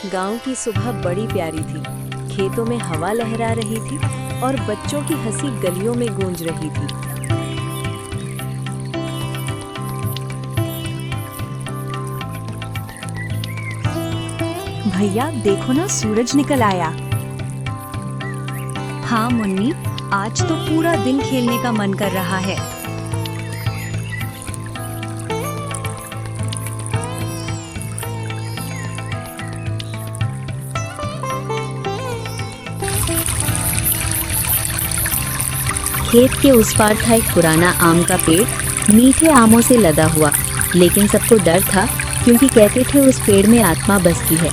गांव की सुबह बड़ी प्यारी थी। खेतों में हवा लहरा रही थी और बच्चों की हंसी गलियों में गूंज रही थी। भैया देखो ना, सूरज निकल आया। हाँ मुन्नी, आज तो पूरा दिन खेलने का मन कर रहा है। खेत के उस पार था एक पुराना आम का पेड़, मीठे आमों से लदा हुआ। लेकिन सबको डर था, क्योंकि कहते थे उस पेड़ में आत्मा बसती है।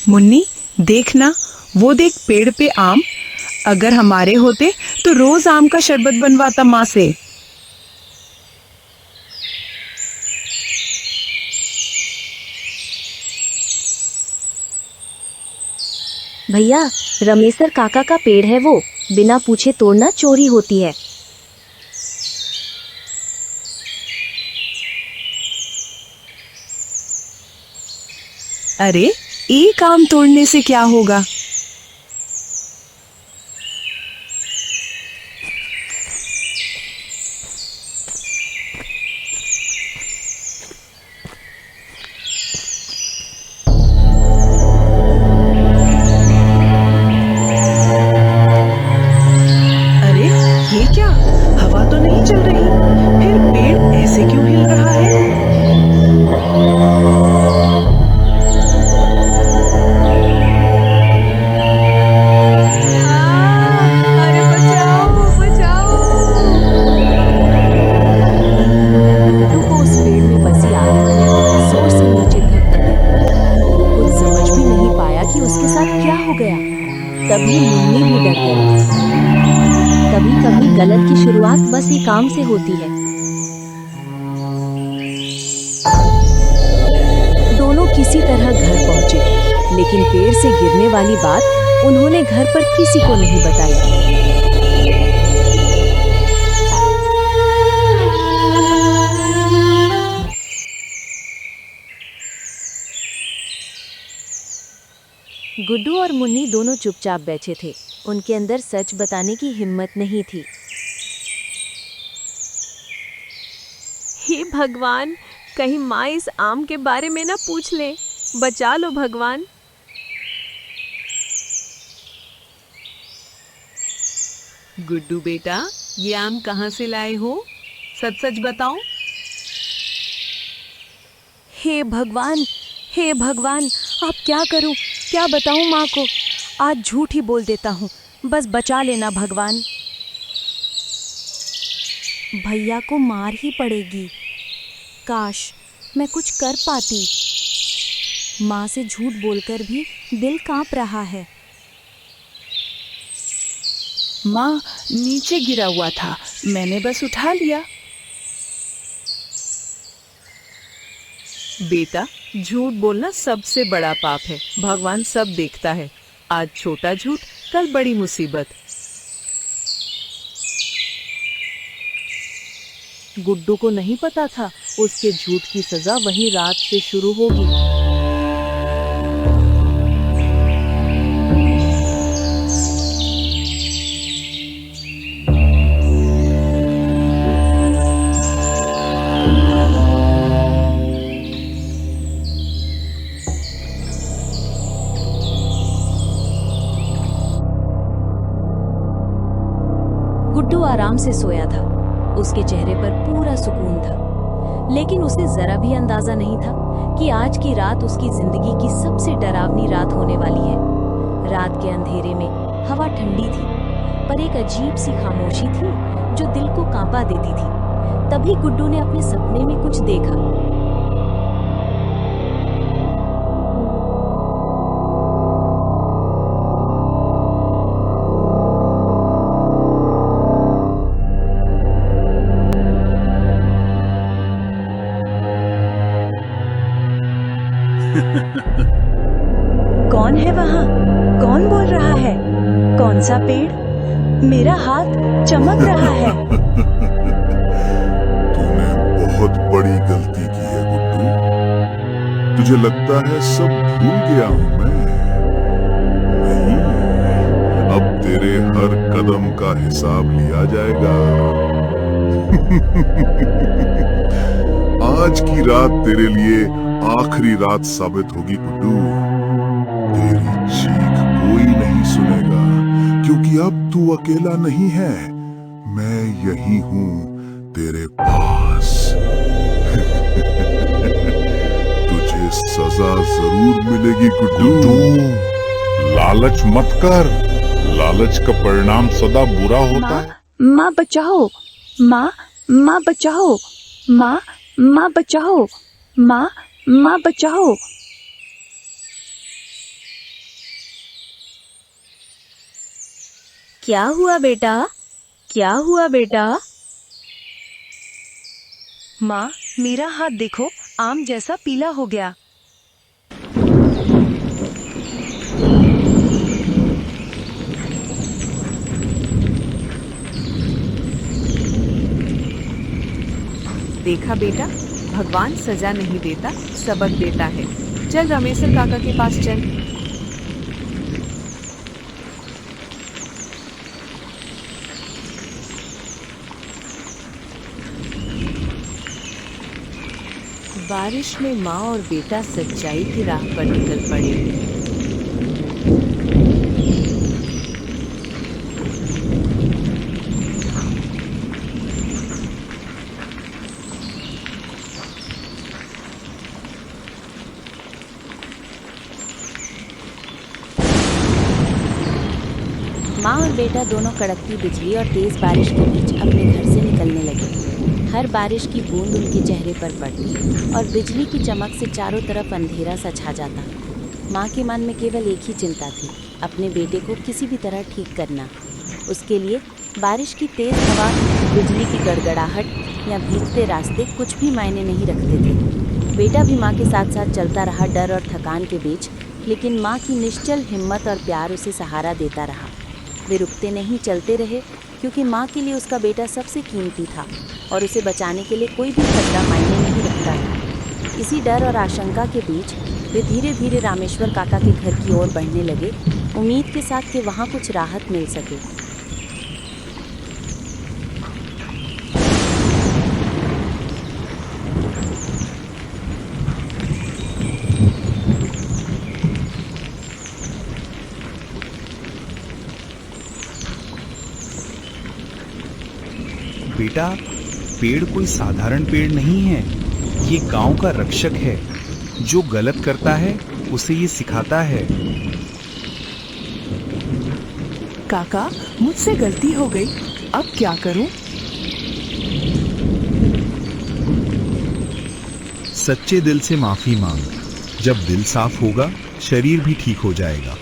मुन्नी देखना, वो देख पेड़ पे आम। अगर हमारे होते तो रोज आम का शरबत बनवाता माँ से। भैया, रमेशर काका का पेड़ है वो। बिना पूछे तोड़ना चोरी होती है। अरे, एक आम तोड़ने से क्या होगा। अरे, ये क्या, हवा तो नहीं चल रही, फिर पेड़ ऐसे क्यों हिल रहा है। अरे बचाओ बचाओ। गुड्डू को उस पेड़ में बसी आत्मा जोर से नीचे धक्का दी। वो कुछ समझ भी नहीं पाया कि उसके साथ क्या हो गया। तभी मुन्नी भी डर गई। कभी कभी गलत की शुरुआत बस एक आम से होती है। दोनों किसी तरह घर पहुंचे, लेकिन पेड़ से गिरने वाली बात उन्होंने घर पर किसी को नहीं बताई। गुड्डू और मुन्नी दोनों चुपचाप बैठे थे। उनके अंदर सच बताने की हिम्मत नहीं थी। हे भगवान, कहीं माँ इस आम के बारे में ना पूछ ले। बचा लो भगवान। गुड्डू बेटा, ये आम कहाँ से लाए हो, सच सच बताओ। हे भगवान, हे भगवान, अब क्या करूं, क्या बताऊं माँ को। आज झूठ ही बोल देता हूँ, बस बचा लेना भगवान। भैया को मार ही पड़ेगी। काश मैं कुछ कर पाती। माँ से झूठ बोलकर भी दिल कांप रहा है। माँ, नीचे गिरा हुआ था, मैंने बस उठा लिया। बेटा, झूठ बोलना सबसे बड़ा पाप है। भगवान सब देखता है। आज छोटा झूठ, कल बड़ी मुसीबत। गुड्डू को नहीं पता था उसके झूठ की सजा वही रात से शुरू होगी। गुड्डू आराम से सोया था। उसके चेहरे पर पूरा सुकून था। लेकिन उसे जरा भी अंदाजा नहीं था कि आज की रात उसकी जिंदगी की सबसे डरावनी रात होने वाली है। रात के अंधेरे में हवा ठंडी थी, पर एक अजीब सी खामोशी थी जो दिल को कांपा देती थी। तभी गुड्डू ने अपने सपने में कुछ देखा। मेरा हाथ चमक रहा है। तूने बहुत बड़ी गलती की है गुड्डू। तुझे लगता है सब भूल गया हूं मैं? नहीं, अब तेरे हर कदम का हिसाब लिया जाएगा। आज की रात तेरे लिए आखिरी रात साबित होगी गुड्डू। तेरी चीख कोई नहीं सुनेगा, क्योंकि अब तू अकेला नहीं है, मैं यही हूं तेरे पास। तुझे सजा जरूर मिलेगी गुड्डू। लालच मत कर, लालच का परिणाम सदा बुरा होता है। माँ बचाओ, माँ बचाओ, माँ बचाओ, माँ बचाओ। क्या हुआ बेटा? क्या हुआ बेटा? माँ, मेरा हाथ देखो, आम जैसा पीला हो गया। देखा बेटा, भगवान सजा नहीं देता, सबक देता है। चल रमेश्वर काका के पास चल। बारिश में माँ और बेटा सच्चाई की राह पर निकल पड़े। माँ और बेटा दोनों कड़कती बिजली और तेज बारिश के बीच अपने घर से निकलने लगे। हर बारिश की बूंद उनके चेहरे पर पड़ती और बिजली की चमक से चारों तरफ अंधेरा सा छा जाता। माँ के मन में केवल एक ही चिंता थी, अपने बेटे को किसी भी तरह ठीक करना। उसके लिए बारिश की तेज हवा, बिजली की गड़गड़ाहट या भीगते रास्ते कुछ भी मायने नहीं रखते थे। बेटा भी माँ के साथ साथ चलता रहा, डर और थकान के बीच, लेकिन माँ की निश्चल हिम्मत और प्यार उसे सहारा देता रहा। वे रुकते नहीं, चलते रहे, क्योंकि माँ के लिए उसका बेटा सबसे कीमती था और उसे बचाने के लिए कोई भी खतरा मायने नहीं रखता था। इसी डर और आशंका के बीच वे धीरे धीरे रामेश्वर काका के घर की ओर बढ़ने लगे, उम्मीद के साथ कि वहाँ कुछ राहत मिल सके। बेटा, पेड़ कोई साधारण पेड़ नहीं है, ये गांव का रक्षक है। जो गलत करता है उसे ये सिखाता है। काका, मुझसे गलती हो गई, अब क्या करूं? सच्चे दिल से माफी मांग। जब दिल साफ होगा, शरीर भी ठीक हो जाएगा।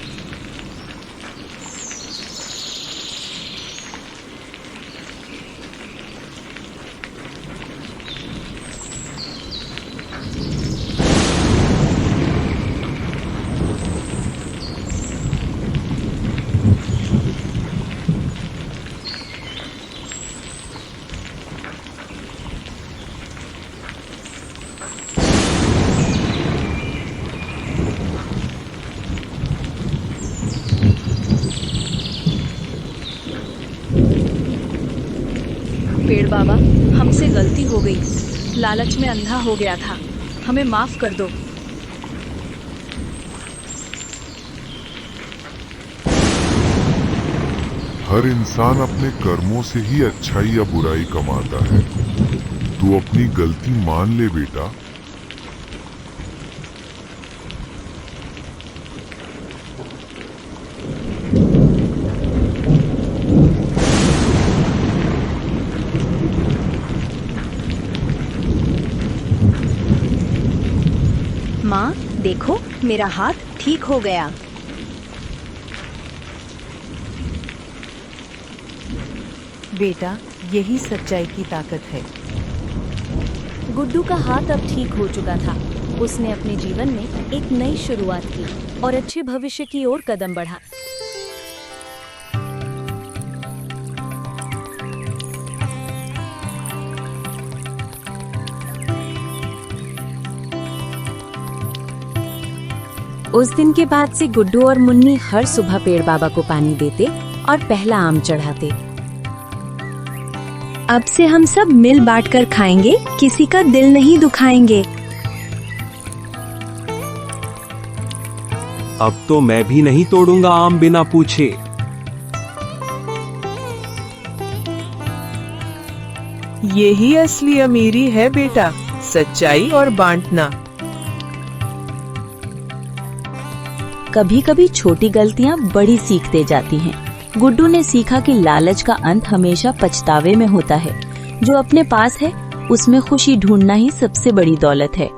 पेड़ बाबा, हमसे गलती हो गई, लालच में अंधा हो गया था, हमें माफ कर दो। हर इंसान अपने कर्मों से ही अच्छाई या बुराई कमाता है। तू अपनी गलती मान ले बेटा। माँ, देखो, मेरा हाथ ठीक हो गया। बेटा, यही सच्चाई की ताकत है। गुड्डू का हाथ अब ठीक हो चुका था। उसने अपने जीवन में एक नई शुरुआत की और अच्छे भविष्य की ओर कदम बढ़ा। उस दिन के बाद से गुड्डू और मुन्नी हर सुबह पेड़ बाबा को पानी देते और पहला आम चढ़ाते। अब से हम सब मिल बांट कर खाएंगे, किसी का दिल नहीं दुखाएंगे। अब तो मैं भी नहीं तोड़ूंगा आम बिना पूछे। यही असली अमीरी है बेटा, सच्चाई और बांटना। कभी कभी छोटी गलतियां बड़ी सीख दे जाती हैं। गुड्डू ने सीखा कि लालच का अंत हमेशा पछतावे में होता है। जो अपने पास है उसमें खुशी ढूंढना ही सबसे बड़ी दौलत है।